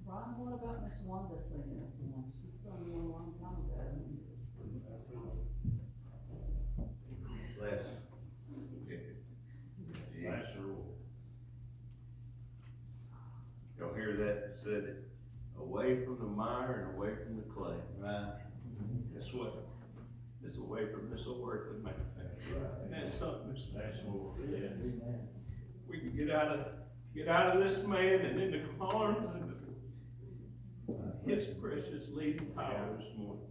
Ron, what about Miss Wanda singing this one? She sung one a long time ago. Bless. Yes, sir. Y'all hear that? Said it, away from the mire and away from the clay. Right. Guess what? It's away from this old earthly man. And that's something special. Yeah. We can get out of this man and into the arms of his precious leading power this morning.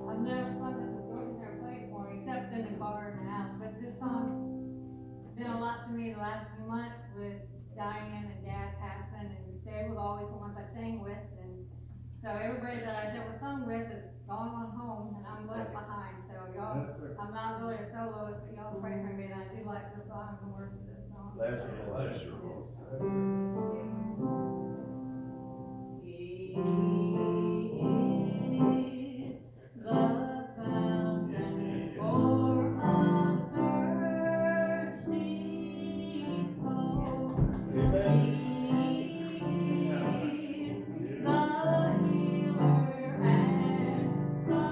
I've never sung this before, never played for me, except in the car in the house, but this song has been a lot to me the last few months with Diane and Dad passing, and they were always the ones I sang with, and so everybody that I've ever sung with has gone on home, and I'm left behind, so y'all, I'm not really a soloist, but y'all pray for me, and I do like this song and the words of this song. Bless her, bless her. He is the fountain for a thirsty soul. He is the healer and so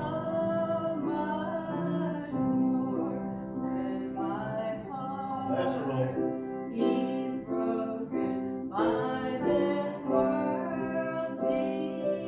much more. And my Bless her, heart Lord. is broken by this world's desire.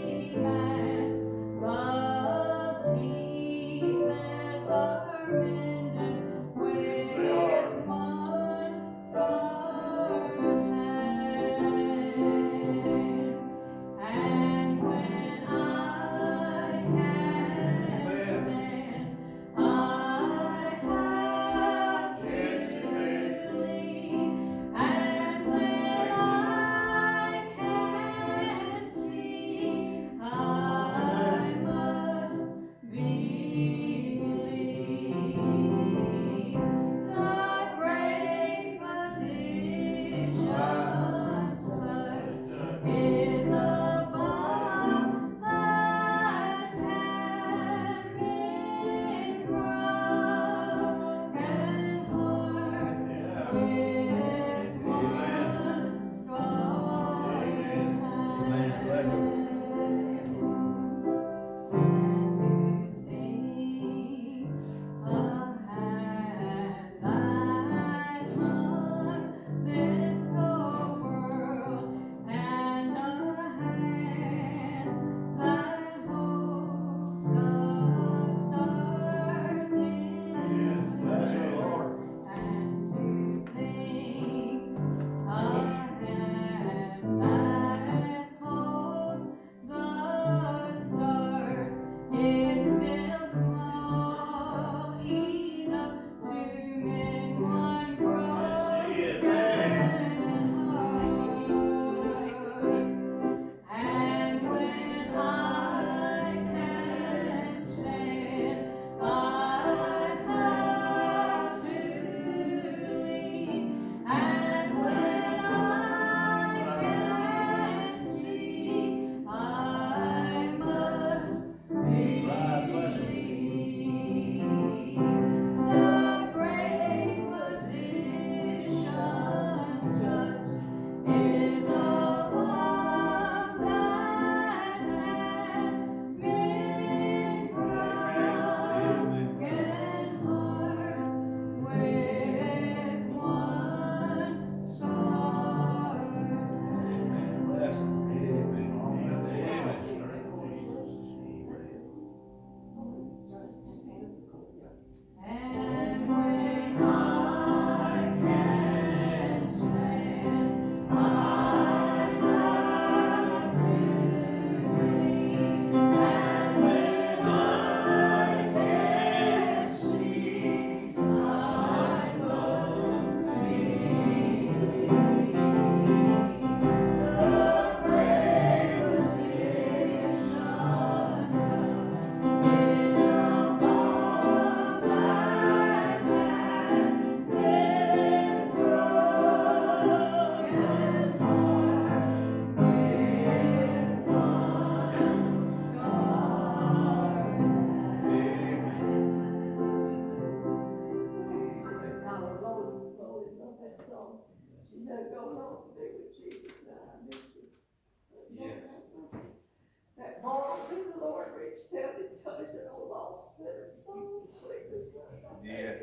lost sinners, souls, sweetness, Yeah.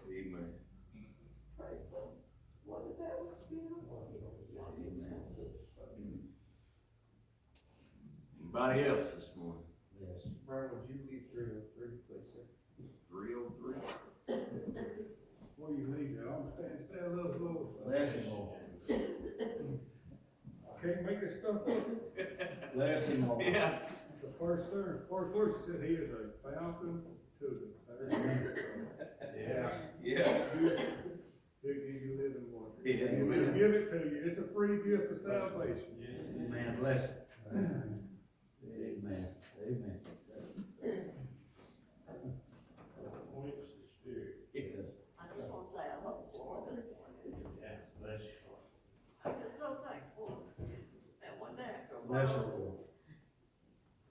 Amen. What if that was beautiful? Anybody else this morning? Yes. Brian, would you leave 303, please, sir? 303. Before you leave, I'll stay a little closer. Bless him, Lord. Can't make this stuff up. Bless him, Lord. Yeah. The first verse said he is a fountain to the thirsty. Yeah. Yeah. He'll give you living water. Yeah. He'll give it to you. It's a free gift of salvation. Amen, bless him. Amen, amen. Quench the spirit. I just want to say, I love the Lord this morning. Yeah, bless you. I'm just so thankful that one day after a Bless him, while, Lord.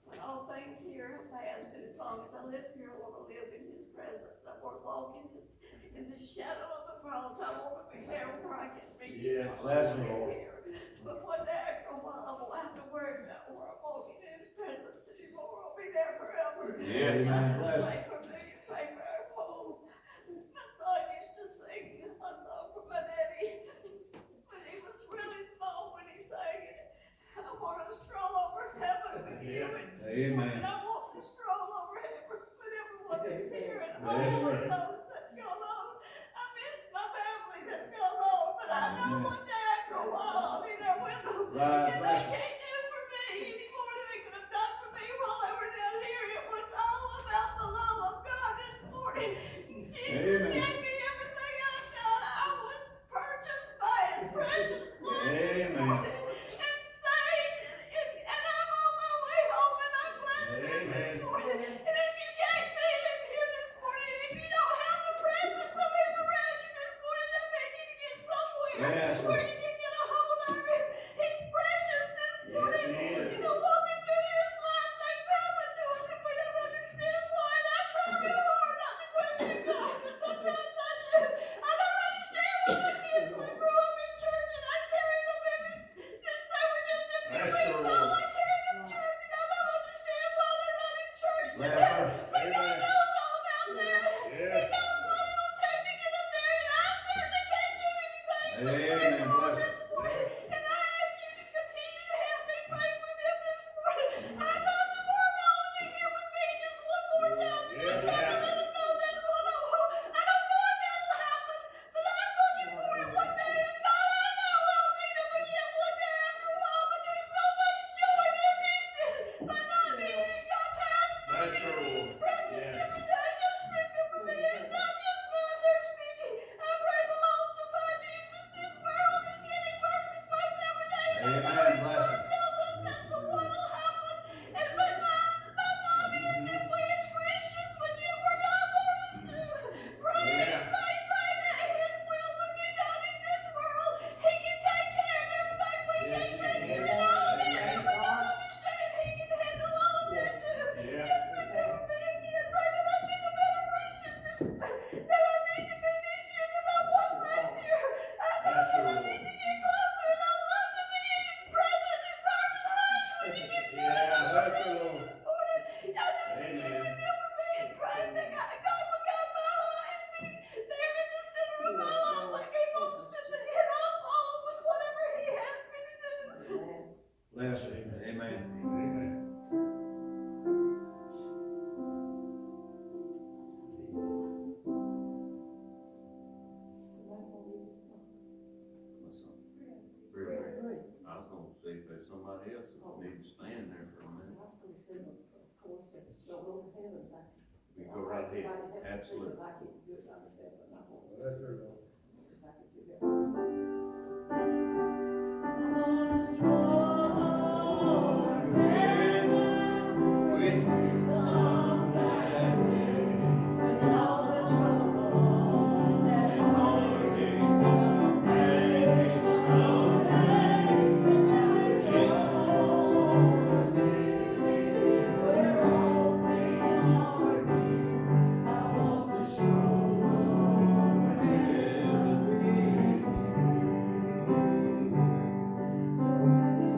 when all things here have passed, and as long as I live here, I want to live in His presence. I want to walk in the shadow of the cross. I want to be there where I can reach. Yes. Bless him, Lord. But one day after a while, I won't have to worry about where I'm walking in His presence anymore. I'll be there forever. Yeah. Amen. Just Bless pray for me, pray for our home. My son used to sing a song for my daddy when he was really small when he sang it. I want to stroll over heaven with you. Amen. And I want to stroll over heaven with everyone that's here and all Yes, of ma'am. those that's gone on. I miss my family that's gone on, but I know Amen. one day after a while I'll be there with them. Right, And bless they him. can't do for me any more than they could have done for me while they were down here. It was all about the love of God this morning. Jesus Amen. gave me everything I've got. I was purchased by His precious blood this Amen. morning and saved, and I'm on my way home, and I'm glad of that Amen. this morning. And if you can't feel Him here this morning, if you don't have the presence of Him around you this morning, I beg you to get somewhere Yes, where Lord. you can get a hold of Him. He's precious this morning. He is. You know, walking through this life, things happen to us, and we don't understand why. And I try real hard not to question God, but sometimes I do. I don't understand why my kids would grow up in church, and I carried them since they were just a few Bless weeks your old. Lord. I carried them to church, and I don't understand why they're not in church Bless today. her. But God knows all about that. Yeah. He knows what it'll take to get them there, and I certainly can't do anything. But Amen. pray for them Bless her. this morning, and I ask you to continue to help me pray for them this morning. I'd love to warm all of you here with me just one more time, and I try to let them know that's what I want. I don't know if that'll happen, but I'm looking for it one day, and God, I know I'll meet them again one day after a while, but there's so much joy they're missing by not being in God's house and not Bless her, being in Lord. His presence Yes. every day. Just remember me. It's not just mine they're speaking. I pray the lost will find Jesus. This world is getting worse and worse every day, and I know Amen. His Bless word her. tells us that's the what'll happen. And but my thought is, if we as Christians would do what God wants us to, pray, Yeah. pray that His will would be done in this world. He can take care of everything we Yes, can't He take can. care of. All of that that we don't understand, He can handle all of that too. Yeah. Just remember me again. Pray that I be the better Christian that I need to be this year than I was last year. I know Bless that her, I Lord. need to get closer, and I love to be in His presence. His heart is hush when you get Yeah, close bless to her, Him Lord. this morning. I just Amen. remember me and pray that God will guide my heart and be there in the center of my life like He wants to be, and I'll follow with whatever He has me to do. Bless her. Amen. Amen. Really? I was gonna see if there's somebody else that need to stand there for a minute. You go right ahead. Absolutely. Bless her, Lord. So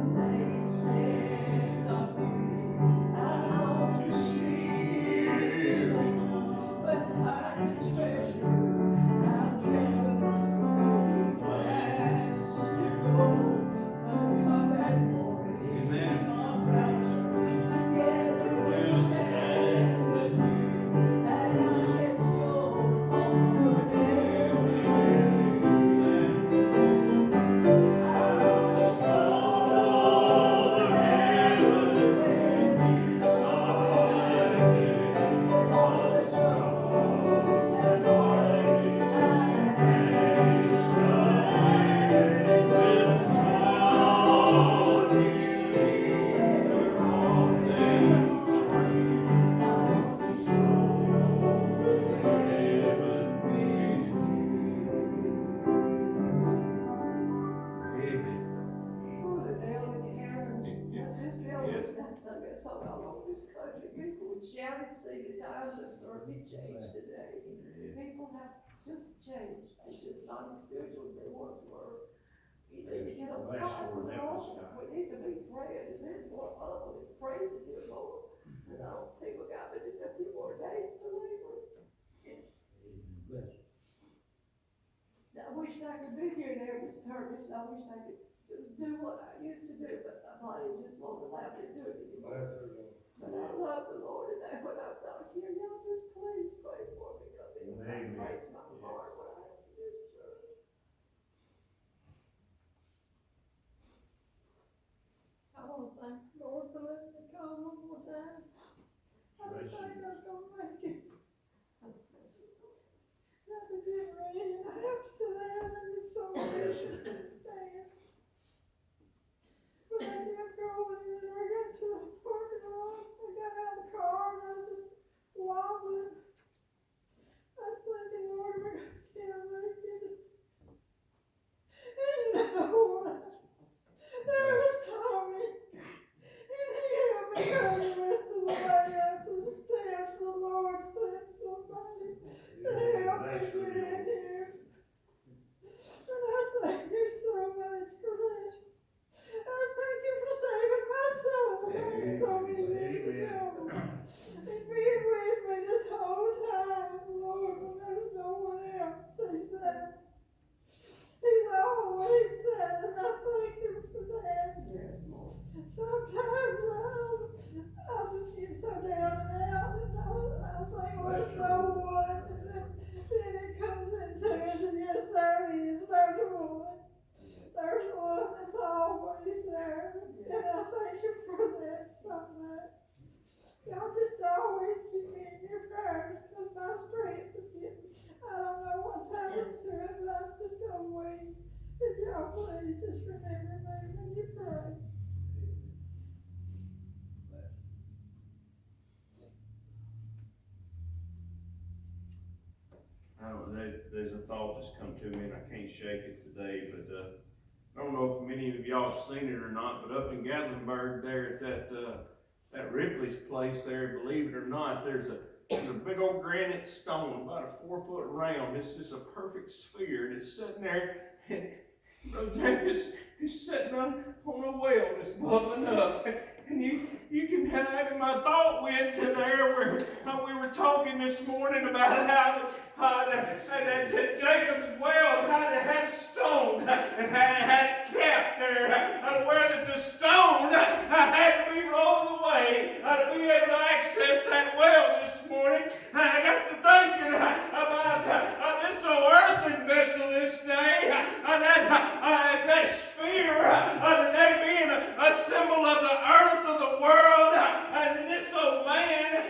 when I sung that song all over this country, people would shout and sing. The times have certainly changed today. People have just changed. They're just not as spiritual as they once were. You need to get on Bless fire the for Lord, the help us, Lord. God. We need to be praying, and there's more humble is praising the Lord. And I don't think we got but just a few more days to labor. Bless. I wish I could be here in every service, and I wish I could just do what I used to do, but my body just won't allow me to do it anymore. Bless her, Lord. But I love the Lord, and when I'm not here, y'all just please pray for me, because it Amen. breaks my heart when I have to miss church. I want to thank the Lord for letting me come one more time. I didn't think I was gonna make it. I've been getting ready, and I have to sit down, and it's so efficient to stand. But I kept going, and then I got to the parking lot, I got out of the car, and I was just wobbling. I was thinking, Lord, am I gonna make it? And you know what? There was Tommy, and he helped me go the rest of the way up to the steps. The Lord sent somebody to help me get in here. And I thank you so much for that. I thank you for saving my soul so many years ago. And being with me this whole time, Lord, when there's no one else. He's there. He's always there, and I thank him for that. Sometimes I'll just get so down and out, and I'll think, well, it's no one, and then it comes into it, and yes, there it is, there's one. There's one that's always there, and I thank you for that so much. Y'all just always keep me in your prayers, because my strength is getting, I don't know what's happened to it, but I'm just gonna wait. And y'all please just remember me when you pray. I don't know, there's a thought that's come to me and I can't shake it today, but, I don't know if many of y'all have seen it or not, but up in Gatlinburg there at that Ripley's place there, believe it or not, there's a big old granite stone, about a 4-foot round. It's just a perfect sphere, and it's sitting there, and Brother James is sitting on a well that's bubbling up. And you can have my thought went to there where we were talking this morning about how that Jacob's well had stone and had it kept there, where the stone had to be rolled away to be able to access that well this morning. I got to thinking about this old earthen vessel this day, that sphere, today being a symbol of the earth of the world, and this old man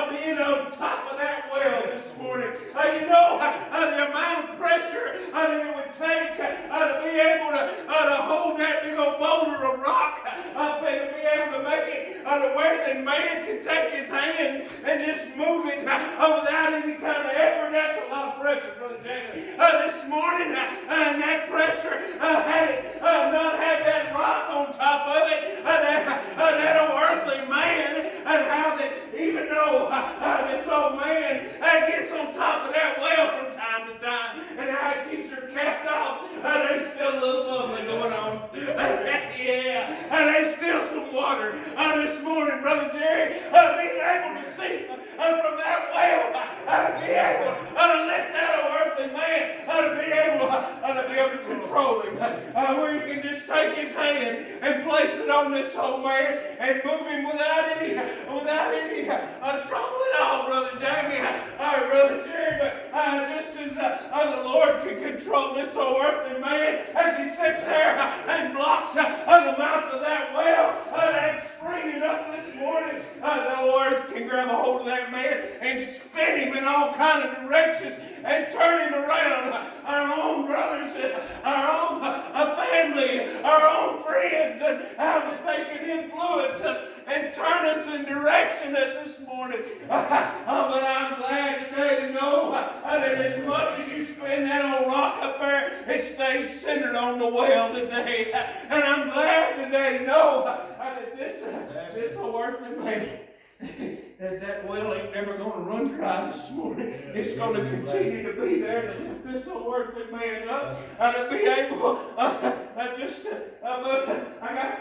being on top of that well this morning. You know, the amount of pressure that it would take to be able to hold that big old boulder of rock up and to be able to make it to where that man can take his hand and just move it without any kind of effort. That's a lot of pressure, Brother James. This morning, and that pressure had it not had that rock on top of it, that old earthly man, and how that even though this old man gets on top of that well from time to time, and how it keeps her capped off, there's still a little bubbling going on. Yeah, and there's still some water this morning, Brother Jerry, being able to see from that well, be able to lift that old earthly man, to be able to control him, where he can just take his hand and place it on this old man and move him without any trouble at all, Brother Jamie. Brother Jerry, but just as the Lord can control this old earthly man as he sits there and blocks the mouth of that well that's springing up this morning, the old earth can grab a hold of that man and spin him in all kind of directions and turn him around. Our own brothers, our own family, our own friends, and how that they can influence us and turn us in direction us this morning. But I'm glad today to know that as much as you spin that old rock up there, it stays centered on the well today. And I'm glad today to know that this worthy man. That well ain't never gonna run dry this morning. It's gonna continue to be there to lift this old worthy man up and to be able, I got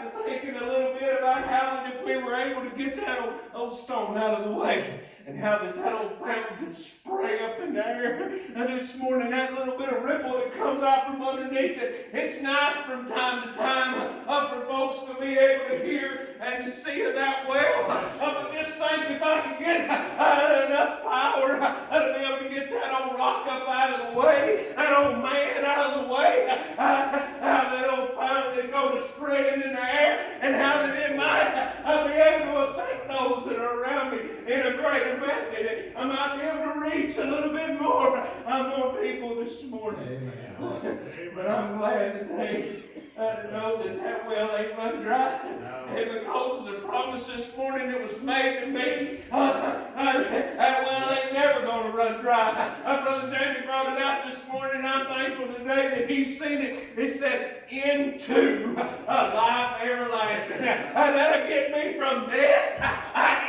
to thinking a little bit about how that if we were able to get that old stone out of the way, and how that old fountain could spray up in the air. And this morning, that little bit of ripple that comes out from underneath it, it's nice from time to time for folks to be able to hear and to see that well. But just think if I could get enough power to be able to get that old rock up out of the way, that old man out of the way, how that old fountain that goes spreading in the air, and how that it might be able to affect those that are around me in a greater method. I might be able to reach a little bit more people this morning. Amen. But I'm glad today to know that well ain't run dry. And because of the promise this morning that was made to me, that well ain't never going to run dry. Brother Jamie brought it out this morning. I'm thankful today that he's seen it. He said, into life everlasting. That'll get me from death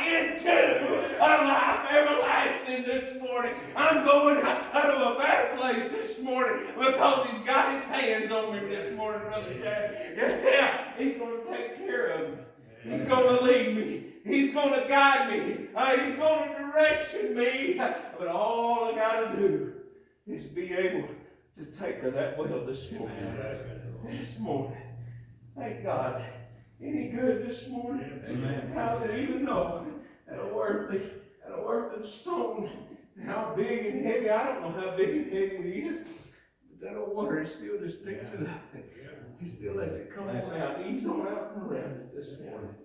into life everlasting this morning. I'm going out of a bad place this morning because he's got his hands on me this morning, Brother Jack. Yeah, he's going to take care of me. He's going to lead me. He's going to guide me. He's going to direction me. But all I got to do is be able to take of that well this morning. This morning. Thank God. Any good this morning? Amen. How that even though that a worthy stone, how big and heavy, I don't know how big and heavy it is, but that old water still just picks it up. He still lets it come on out, ease on out from around it this morning.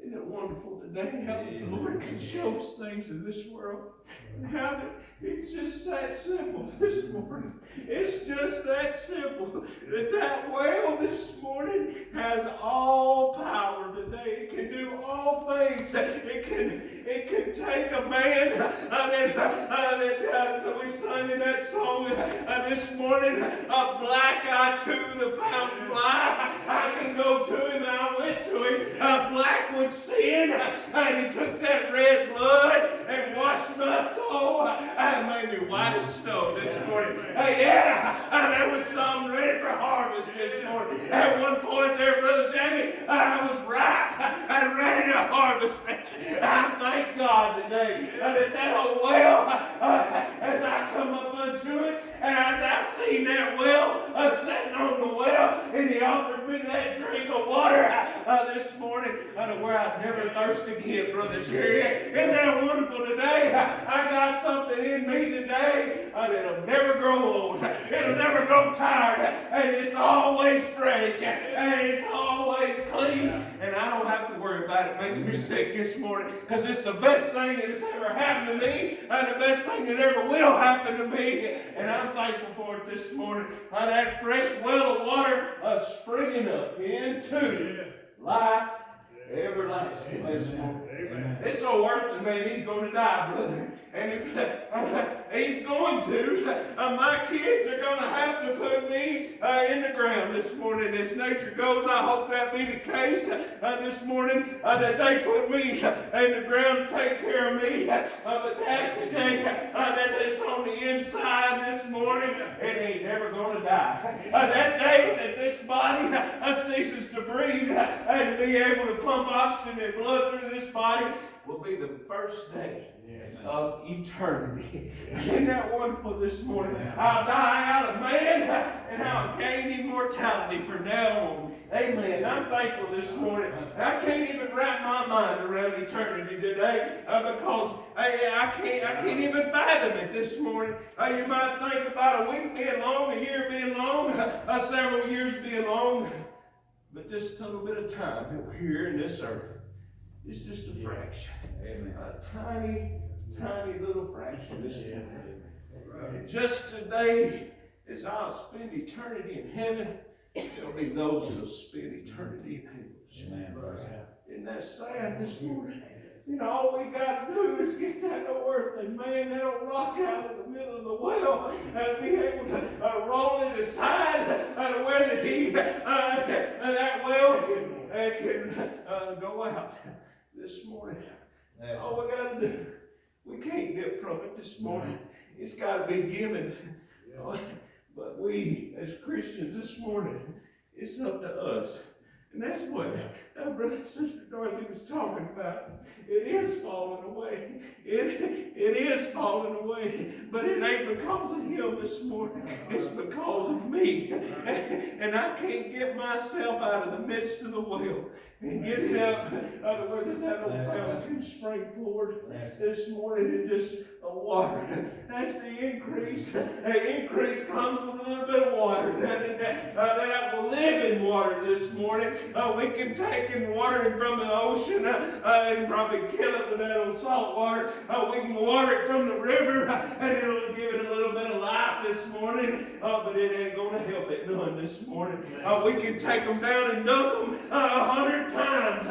Isn't it wonderful today how the Lord can show us things in this world? And how that it's just that simple this morning. It's just that simple. That well this morning has all power today. It can do all things. It can take a man so we sang in that song this morning, a black eye to the fountain fly. I can go to him, I went to him, black with sin, and he took that red blood and washed my soul and made me white as snow this morning. There was some ready for harvest this morning. At one point there, Brother Jamie, I was ripe and ready to harvest. I thank God today that old well, as I come up unto it, and as I seen that well, sitting on the well, and he offered me that drink of water this morning, where I'd never thirst again, Brother Jerry. Isn't that wonderful today? I got something in me today that'll never grow old. It'll never grow tired. And it's always fresh. And it's always clean. And I don't have to worry about it making me sick this morning, because it's the best thing that has ever happened to me, and the best thing that ever will happen to me. And I'm thankful for it this morning. That fresh well of water springing up into life everlasting this morning. This old earthly man, he's going to die, brother. And he's going to. My kids are going to have to put me in the ground this morning. As nature goes, I hope that be the case this morning, that they put me in the ground to take care of me. But that's the thing that is on the inside this morning, it ain't never going to die. That day that this body ceases to breathe and be able to pump oxygen and blood through this body will be the first day of eternity. Isn't that wonderful this morning? I'll die out of man and I'll gain immortality from now on. Amen. I'm thankful this morning. I can't even wrap my mind around eternity today because I can't even fathom it this morning. You might think about a week being long, a year being long, several years being long, but this little bit of time that we're here in this earth, it's just a fraction. Amen. A tiny little fraction this morning. And just today, as I'll spend eternity in heaven, there'll be those who'll spend eternity in hell. Amen. Isn't that sad this morning? all we gotta do is get that earthly man, that'll rock out in the middle of the well, and be able to roll it aside, where that well can go out this morning. All we gotta do, we can't dip from it this morning. It's gotta be given. But we, as Christians this morning, it's up to us. And that's what Brother and Sister Dorothy was talking about. It is falling away. It is falling away. But it ain't because of him this morning. It's because of me. And I can't get myself out of the midst of the well and get it out of where that old well can spring forward this morning and just water. That's the increase. The increase comes with a little bit of water. That living water this morning. We can take and water it from the ocean and probably kill it with that old salt water. We can water it from the river and it'll give it a little bit of life this morning. But it ain't going to help it none this morning. We can take them down and dunk them 100 times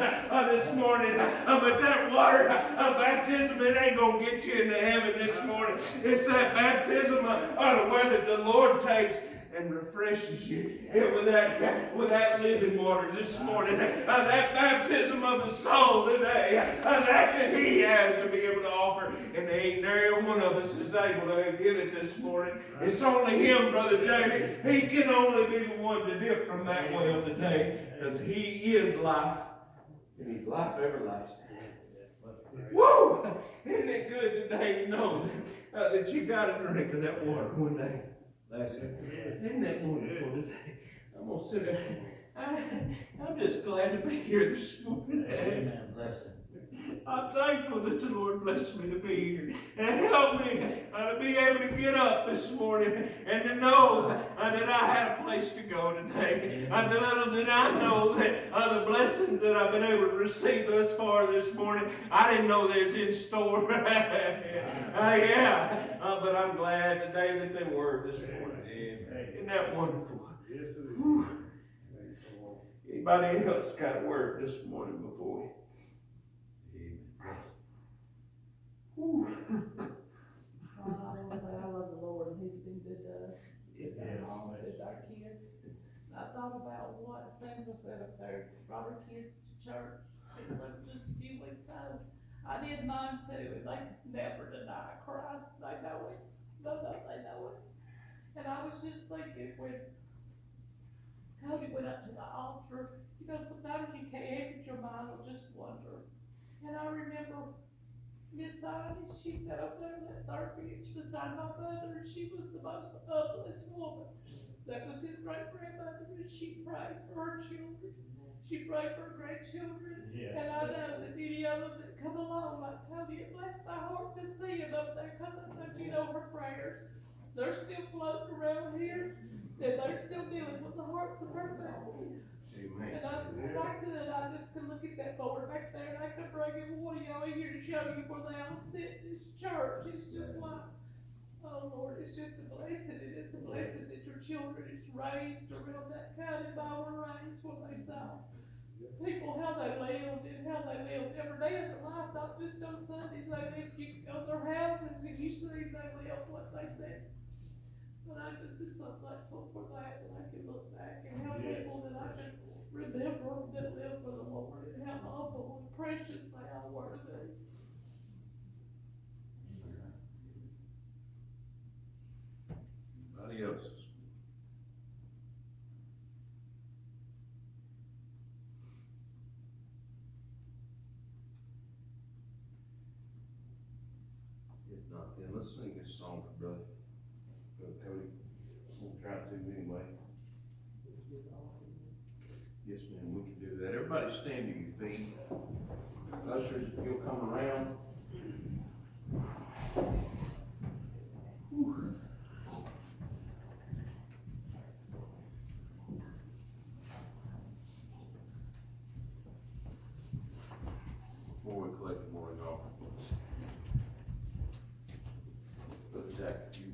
this morning. But that water baptism, it ain't going to get you into heaven this morning. It's that baptism where that the Lord takes and refreshes you with that living water this morning. That baptism of the soul today, that he has to be able to offer. And there ain't nary one of us is able to give it this morning. It's only him, Brother Jamie. He can only be the one to dip from that well today, because he is life, and he's life everlasting. Woo! Isn't it good today to know that you got to drink of that water one day? Isn't that wonderful today? I'm going to sit there. I'm just glad to be here this morning. Amen. Bless him. I'm thankful that the Lord blessed me to be here and help me to be able to get up this morning and to know that I had a place to go today. Little did I know that the blessings that I've been able to receive thus far this morning, I didn't know there's in store. But I'm glad today that they were this morning. Isn't that wonderful? Yes, it is. Whew. Thanks the Lord. Anybody else got a word this morning before we? Whew. I want to say I love the Lord and He's been good to us. Yes. With our kids. I thought about what Sandra said up there, brought her kids to church, since they were just a few weeks old. I did mine too, and they never deny Christ. They know it. They know it. And I was just thinking when Cody went up to the altar, sometimes you can't, but your mind will just wander. And I remember Miss Ivy, she sat up there on that third bench beside my mother, and she was the most humblest woman. That was his great-grandmother, and she prayed for her children. She prayed for her grandchildren. Yeah. And I know that any of them that come along, like Tony, it blessed my heart to see them up there, because I know, her prayers, they're still floating around here, and they're still dealing with the hearts of her family. Amen. And I like that I just can look at that board back there, and I can bring every one of y'all in here to show you where they all sit in this church. It's just like, oh Lord, it's just a blessing, and it's a blessing that your children is raised around that kind of Bible raised when they saw people, how they lived every day of their life, not just on Sundays. They lived, you go to their houses and you see they lived what they said. But I just am so thankful for that I can look back and how people that I can remember that live for the Lord and how humble and precious they all were to me. Anybody else? If not, then let's sing this song for Brother Cody. We'll try to anyway. Yes, ma'am, we can do that. Everybody stand to your feet. Ushers, if you'll come around. Whew. Before we collect the morning offering, Brother Jack, if you